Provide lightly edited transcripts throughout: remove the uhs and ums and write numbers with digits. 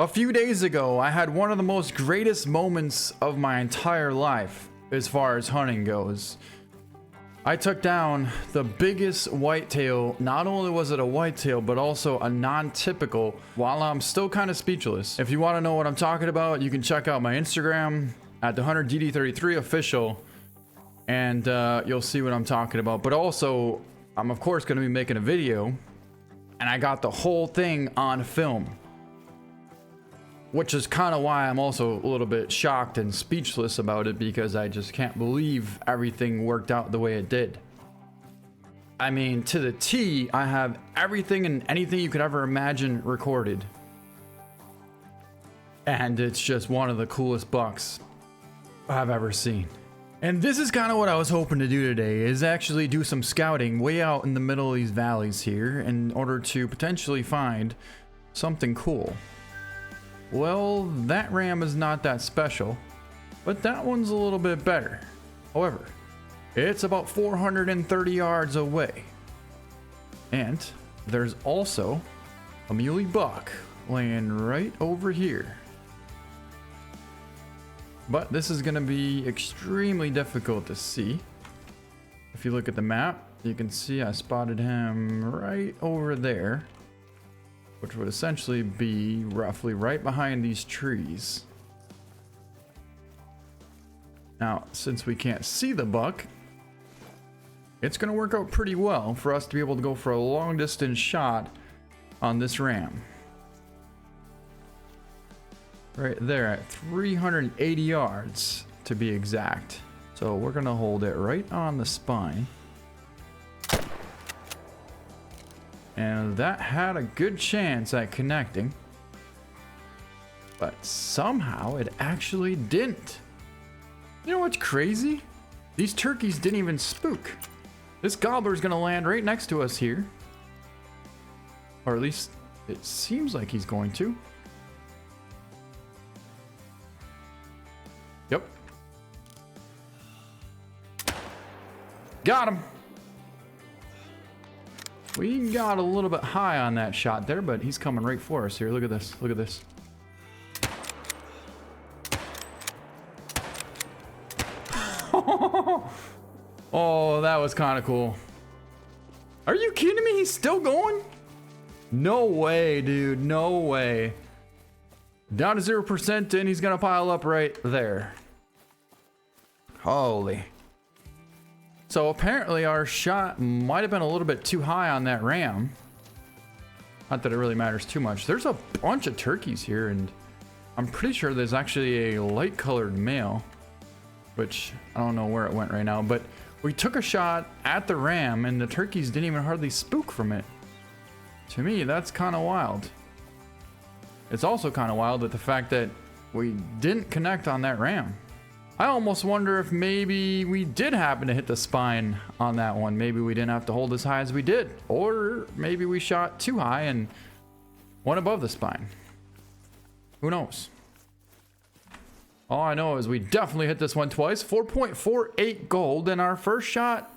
A few days ago, I had one of the most greatest moments of my entire life as far as hunting goes. I took down the biggest whitetail. Not only was it a whitetail, but also a non-typical, while I'm still kind of speechless. If you want to know what I'm talking about, you can check out my Instagram at Thehunter DD33 official, and you'll see what I'm talking about. But also, I'm of course going to be making a video, and I got the whole thing on film, which is kind of why I'm also a little bit shocked and speechless about it, because I just can't believe everything worked out the way it did. I mean, to the T, I have everything and anything you could ever imagine recorded. And it's just one of the coolest bucks I've ever seen. And this is kind of what I was hoping to do today, is actually do some scouting way out in the middle of these valleys here in order to potentially find something cool. Well, that ram is not that special, but that one's a little bit better. However, it's about 430 yards away. And there's also a muley buck laying right over here. But this is going to be extremely difficult to see. If you look at the map, you can see I spotted him right over there, which would essentially be roughly right behind these trees. Now, since we can't see the buck, it's going to work out pretty well for us to be able to go for a long distance shot on this ram. Right there at 380 yards to be exact. So we're going to hold it right on the spine. And that had a good chance at connecting, but somehow it actually didn't. You know what's crazy? These turkeys didn't even spook. This gobbler's gonna land right next to us here. Or at least it seems like he's going to. Yep. Got him. We got a little bit high on that shot there, but he's coming right for us here. Look at this. Look at this. Oh, that was kind of cool. Are you kidding me? He's still going? No way, dude. No way. Down to 0%, and he's going to pile up right there. Holy. So apparently our shot might have been a little bit too high on that ram. Not that it really matters too much. There's a bunch of turkeys here, and I'm pretty sure there's actually a light colored male, which I don't know where it went right now, but we took a shot at the ram and the turkeys didn't even hardly spook from it. To me, that's kind of wild. It's also kind of wild that the fact that we didn't connect on that ram. I almost wonder if maybe we did happen to hit the spine on that one. Maybe we didn't have to hold as high as we did. Or maybe we shot too high and went above the spine. Who knows? All I know is we definitely hit this one twice. 4.48 gold, and our first shot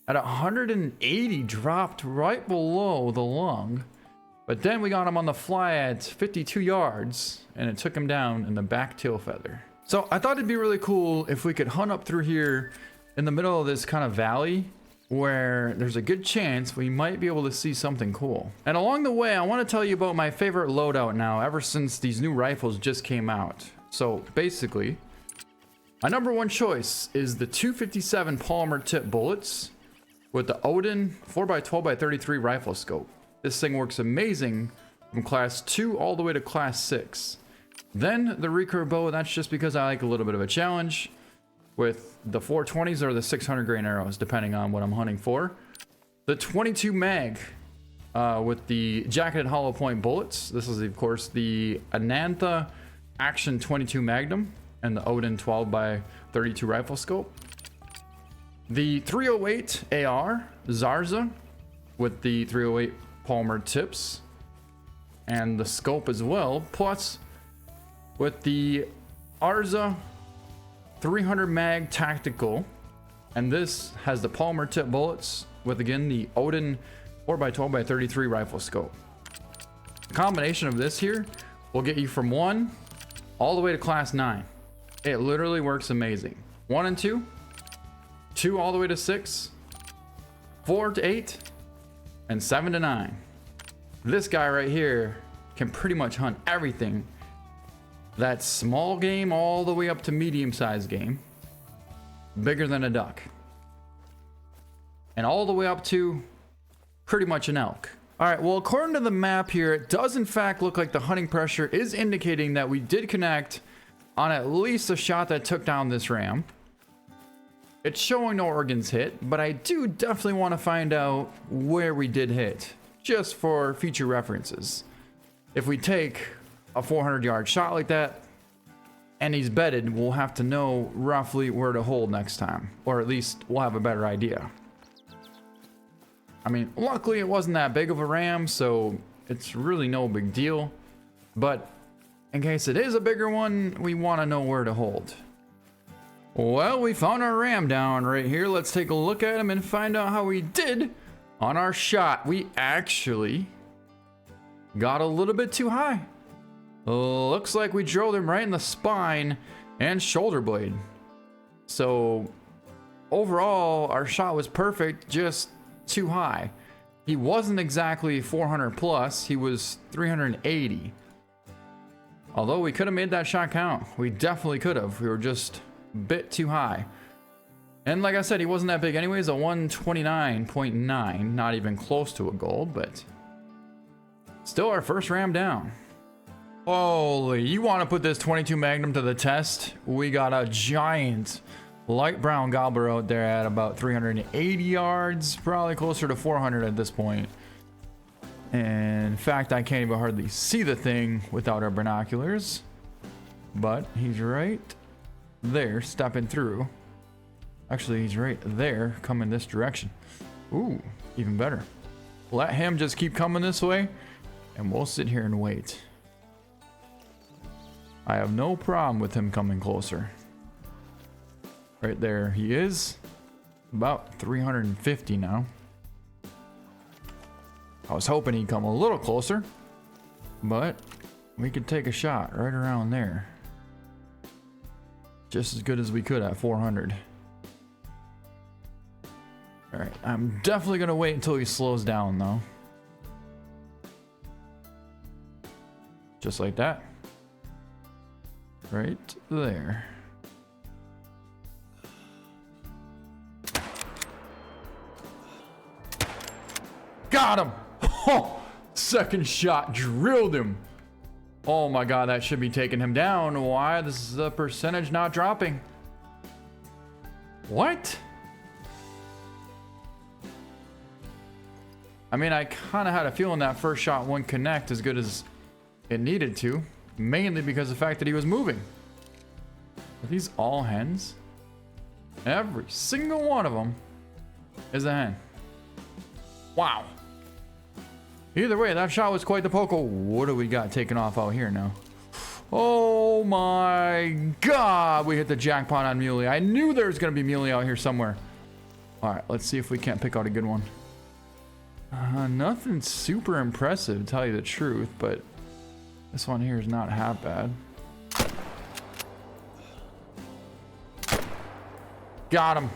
at 180 dropped right below the lung. But then we got him on the fly at 52 yards, and it took him down in the back tail feather. So I thought it'd be really cool if we could hunt up through here in the middle of this kind of valley where there's a good chance we might be able to see something cool. And along the way, I want to tell you about my favorite loadout now, ever since these new rifles just came out. So basically, my number one choice is the 257 polymer tip bullets with the Owen 4x12x33 rifle scope. This thing works amazing from class 2 all the way to class 6. Then the recurve bow, that's just because I like a little bit of a challenge with the 420s or the 600 grain arrows, depending on what I'm hunting for. The 22 mag with the jacketed hollow point bullets. This is of course the Anantha Action 22 Magnum and the Owen 12x32 rifle scope. The 308 AR Zarza with the 308 polymer tips and the scope as well, plus with the Arza 300 mag tactical, and this has the polymer tip bullets with again the Owen 4x12x33 rifle scope. The combination of this here will get you from 1 all the way to class 9. It literally works amazing. 1 and 2, 2 all the way to 6, 4 to 8, and 7 to 9. This guy right here can pretty much hunt everything. That's small game all the way up to medium-sized game. Bigger than a duck. And all the way up to pretty much an elk. All right, well, according to the map here, it does in fact look like the hunting pressure is indicating that we did connect on at least a shot that took down this ram. It's showing no organs hit, but I do definitely want to find out where we did hit, just for future references. If we take a 400-yard shot like that and he's bedded, we'll have to know roughly where to hold next time, or at least we'll have a better idea. I mean, luckily it wasn't that big of a ram, so it's really no big deal. But in case it is a bigger one, we want to know where to hold. Well, we found our ram down right here. Let's take a look at him and find out how we did on our shot. We actually got a little bit too high. Looks like we drilled him right in the spine and shoulder blade. So overall, our shot was perfect, just too high. He wasn't exactly 400 plus, he was 380. Although we could have made that shot count. We definitely could have. We were just a bit too high. And like I said, he wasn't that big anyways, a 129.9, not even close to a gold, but still our first ram down. Holy, you want to put this 22 Magnum to the test? We got a giant light brown gobbler out there at about 380 yards, probably closer to 400 at this point. And in fact, I can't even hardly see the thing without our binoculars. But he's right there, stepping through. Actually, he's right there, coming this direction. Ooh, even better. Let him just keep coming this way, and we'll sit here and wait. I have no problem with him coming closer. Right there he is, about 350 now. I was hoping he'd come a little closer, but we could take a shot right around there. Just as good as we could at 400. All right, I'm definitely gonna wait until he slows down though. Just like that. Right there. Got him! Oh, second shot drilled him. Oh my god, that should be taking him down. Why is the percentage not dropping? What? I mean, I kind of had a feeling that first shot wouldn't connect as good as it needed to, mainly because of the fact that he was moving. Are these all hens? Every single one of them is a hen. Wow. Either way, that shot was quite the poke. What do we got taken off out here now? Oh my god, we hit the jackpot on Mule. I knew there was going to be Mule out here somewhere. All right, let's see if we can't pick out a good one. Nothing super impressive, to tell you the truth, but this one here is not half bad. Got him.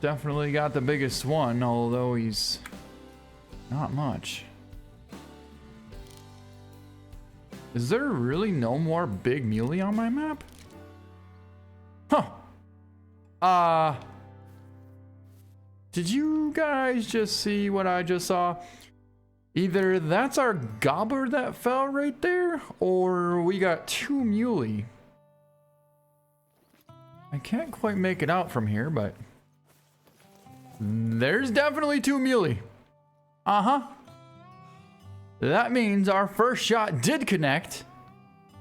Definitely got the biggest one, although he's not much. Is there really no more big muley on my map? Huh. Did you guys just see what I just saw? Either that's our gobbler that fell right there, or we got two muley. I can't quite make it out from here, but there's definitely two muley. Uh-huh. That means our first shot did connect,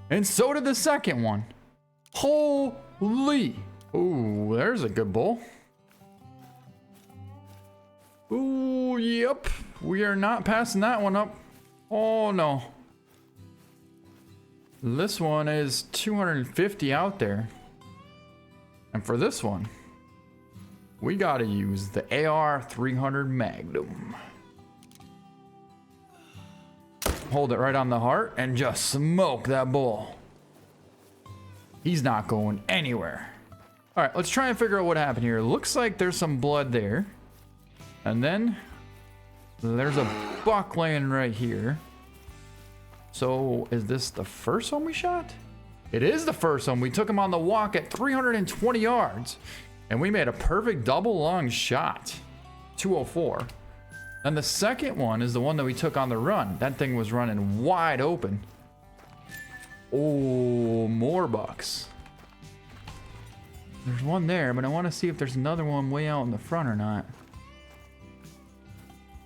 and so did the second one. Holy. Ooh, there's a good bull. Ooh, yep. We are not passing that one up. Oh, no. This one is 250 out there. And for this one, we gotta use the AR 300 Magnum. hold it right on the heart and just smoke that bull. He's not going anywhere. All right, let's try and figure out what happened here. Looks like there's some blood there. And then there's a buck laying right here. So is this the first one we shot? It is the first one. We took him on the walk at 320 yards. And we made a perfect double lung shot. 204. And the second one is the one that we took on the run. That thing was running wide open. Oh, more bucks. There's one there, but I want to see if there's another one way out in the front or not.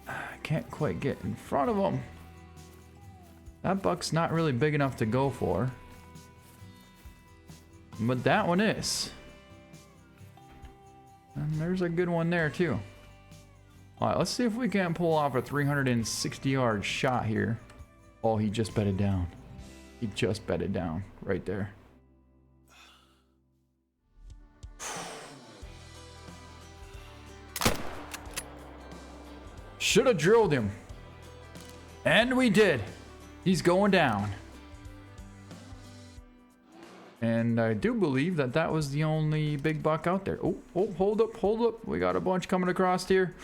I can't quite get in front of them. That buck's not really big enough to go for. But that one is. And there's a good one there too. All right, let's see if we can pull off a 360-yard shot here. Oh, he just bedded down. He just bedded down right there. Should have drilled him. And we did. He's going down. And I do believe that that was the only big buck out there. Oh, hold up, hold up. We got a bunch coming across here.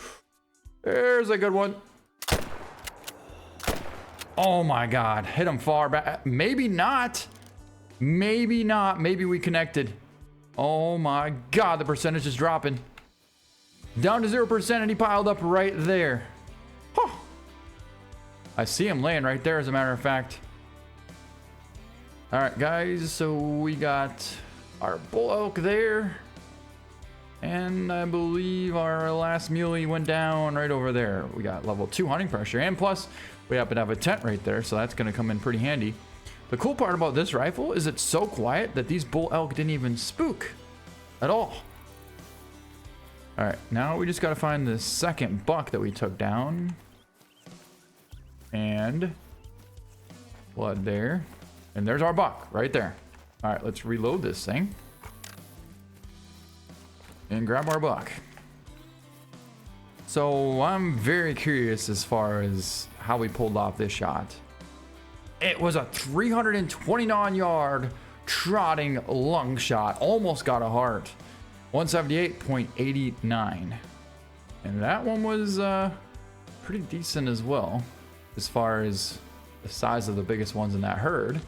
There's a good one. Oh my God, hit him far back. Maybe not. Maybe not. Maybe we connected. Oh my God, the percentage is dropping. Down to 0% and he piled up right there. Huh. I see him laying right there as a matter of fact. All right, guys, so we got our bull elk there. And I believe our last muley went down right over there. We got level 2 hunting pressure. And plus, we happen to have a tent right there, so that's going to come in pretty handy. The cool part about this rifle is it's so quiet that these bull elk didn't even spook at all. All right, now we just got to find the second buck that we took down. And blood there. And there's our buck right there. All right, let's reload this thing. And grab our buck. So I'm very curious as far as how we pulled off this shot. It was a 329-yard trotting lung shot. Almost got a heart. 178.89. And that one was pretty decent as well, as far as the size of the biggest ones in that herd.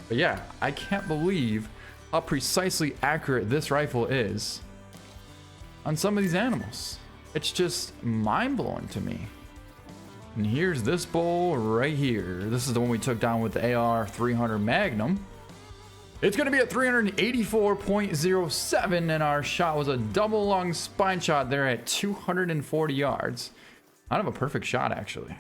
But yeah, I can't believe how precisely accurate this rifle is on some of these animals. It's just mind-blowing to me. And here's this bull right here. This is the one we took down with the AR 300 Magnum. It's going to be at 384.07, and our shot was a double lung spine shot there at 240 yards. Kind of a perfect shot, actually.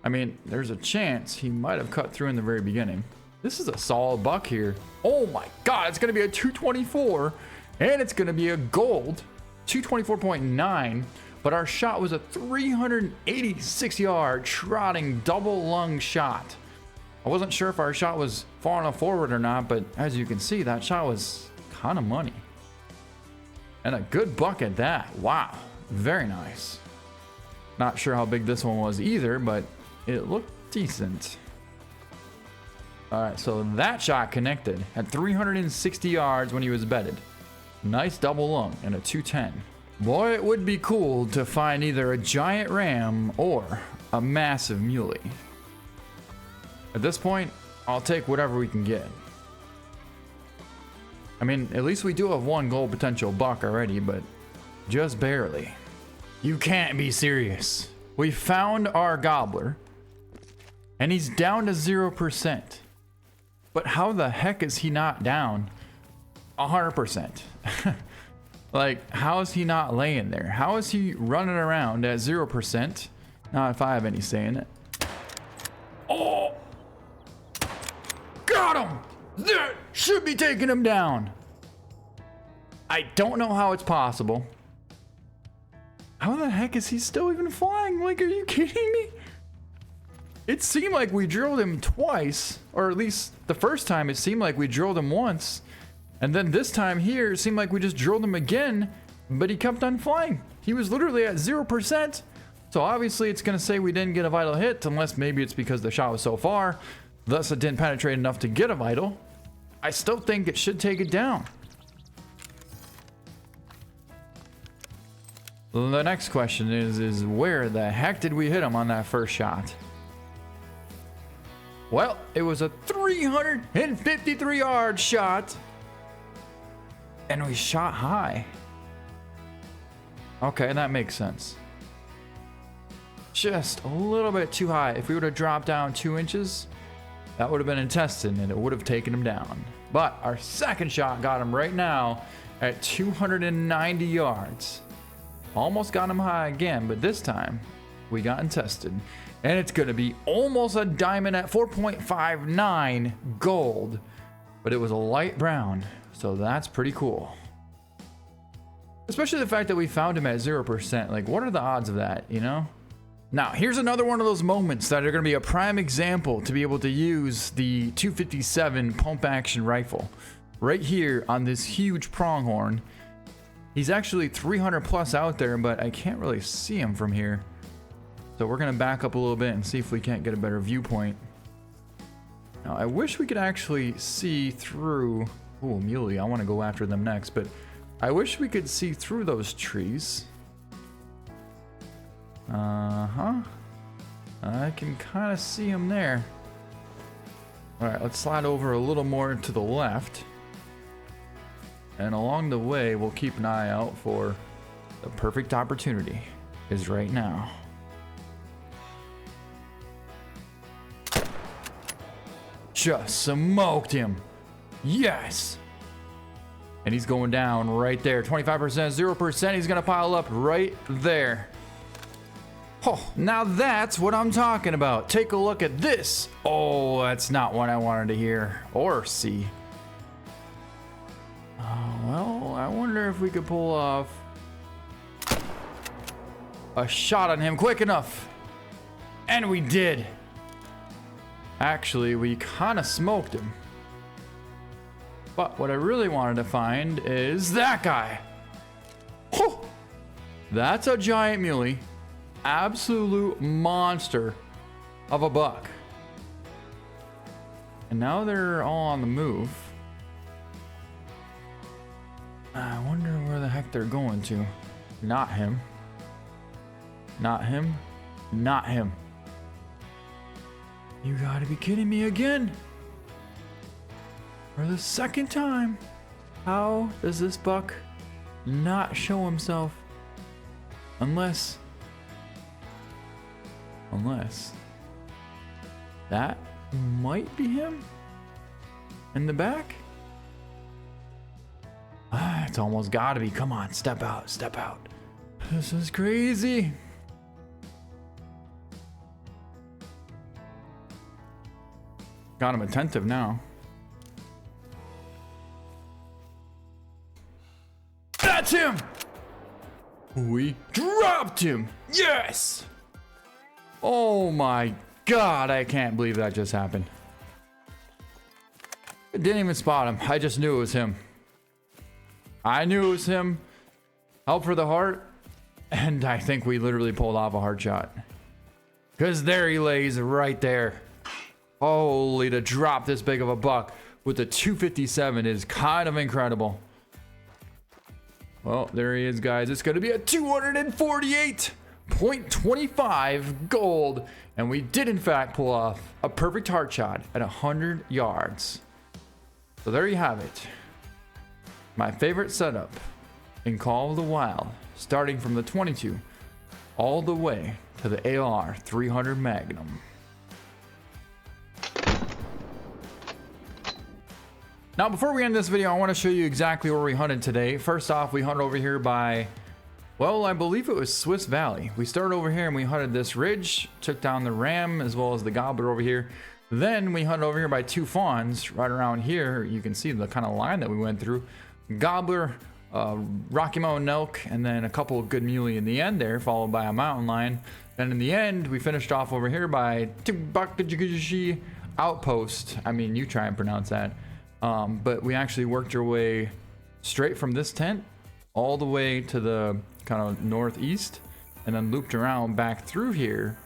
I mean, there's a chance he might have cut through in the very beginning. This is a solid buck here. Oh my God, it's going to be a 224, and it's going to be a gold 224.9. But our shot was a 386-yard trotting double lung shot. I wasn't sure if our shot was far enough forward or not, but as you can see, that shot was kind of money. And a good buck at that. Wow, very nice. Not sure how big this one was either, but it looked decent. All right, so that shot connected at 360 yards when he was bedded. Nice double lung and a 210. Boy, it would be cool to find either a giant ram or a massive muley. At this point, I'll take whatever we can get. I mean, at least we do have one gold potential buck already, but just barely. You can't be serious. We found our gobbler, and he's down to 0%. But how the heck is he not down 100%? Like, how is he not laying there? How is he running around at 0%? Not if I have any say in it. Oh! Got him! That should be taking him down. I don't know how it's possible. How the heck is he still even flying? Like, are you kidding me? It seemed like we drilled him twice, or at least the first time it seemed like we drilled him once. And then this time here, it seemed like we just drilled him again, but he kept on flying. He was literally at 0%, So obviously it's going to say we didn't get a vital hit, unless maybe it's because the shot was so far, thus it didn't penetrate enough to get a vital. I still think it should take it down. The next question is where the heck did we hit him on that first shot? Well, it was a 353 yard shot, and we shot high. Okay, that makes sense. Just a little bit too high. If we would have dropped down 2 inches, that would have been intestine and it would have taken him down. But our second shot got him right now at 290 yards. Almost got him high again, but this time we got intested. And it's going to be almost a diamond at 4.59 gold. But it was a light brown, so that's pretty cool. Especially the fact that we found him at 0%. Like, what are the odds of that, you know? Now, here's another one of those moments that are going to be a prime example to be able to use the 257 pump action rifle. Right here on this huge pronghorn. He's actually 300 plus out there, but I can't really see him from here. So we're going to back up a little bit and see if we can't get a better viewpoint. Now, I wish we could actually see through... Oh, Mule, I want to go after them next, but I wish we could see through those trees. I can kind of see him there. Alright, let's slide over a little more to the left. And along the way, we'll keep an eye out for the perfect opportunity is right now. Just smoked him. Yes. And he's going down right there. 25%, 0%. He's going to pile up right there. Oh, now that's what I'm talking about. Take a look at this. Oh, that's not what I wanted to hear or see. Well, I wonder if we could pull off a shot on him quick enough. And we did. Actually, we kind of smoked him. But what I really wanted to find is that guy. Oh, that's a giant muley. Absolute monster of a buck. And now they're all on the move. I wonder where the heck they're going to. Not him. Not him. Not him. You gotta be kidding me again. For the second time. How does this buck not show himself? Unless that might be him in the back. It's almost gotta be. Come on, step out, step out. This is crazy. Got him attentive now. That's him. We dropped him. Yes. Oh my God, I can't believe that just happened. I didn't even spot him. I just knew it was him. I knew it was him. Help for the heart. And I think we literally pulled off a hard shot. Because there he lays right there. Holy, to drop this big of a buck with the 257 is kind of incredible. Well, there he is, guys. It's going to be a 248.25 gold. And we did, in fact, pull off a perfect heart shot at 100 yards. So there you have it. My favorite setup in Call of the Wild, starting from the 22 all the way to the AR 300 Magnum. Now, before we end this video, I want to show you exactly where we hunted today. First off, we hunted over here by, well, I believe it was Swiss Valley. We started over here and we hunted this ridge, took down the ram as well as the gobbler over here. Then we hunted over here by two fawns right around here. You can see the kind of line that we went through. Gobbler, Rocky Mountain elk, and then a couple of good muley in the end there, followed by a mountain lion. And in the end, we finished off over here by Tubakajishi Outpost. I mean, you try and pronounce that. But we actually worked our way straight from this tent all the way to the kind of northeast and then looped around back through here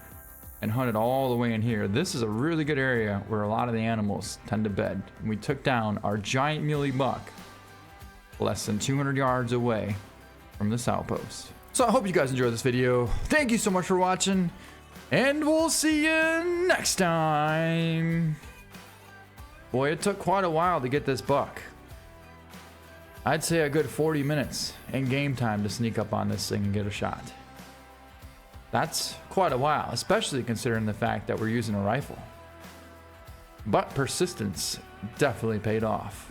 and hunted all the way in here. This is a really good area where a lot of the animals tend to bed. And we took down our giant muley buck less than 200 yards away from this outpost. So I hope you guys enjoyed this video. Thank you so much for watching, and we'll see you next time. Boy, it took quite a while to get this buck. I'd say a good 40 minutes in game time to sneak up on this thing and get a shot. That's quite a while, especially considering the fact that we're using a rifle. But persistence definitely paid off.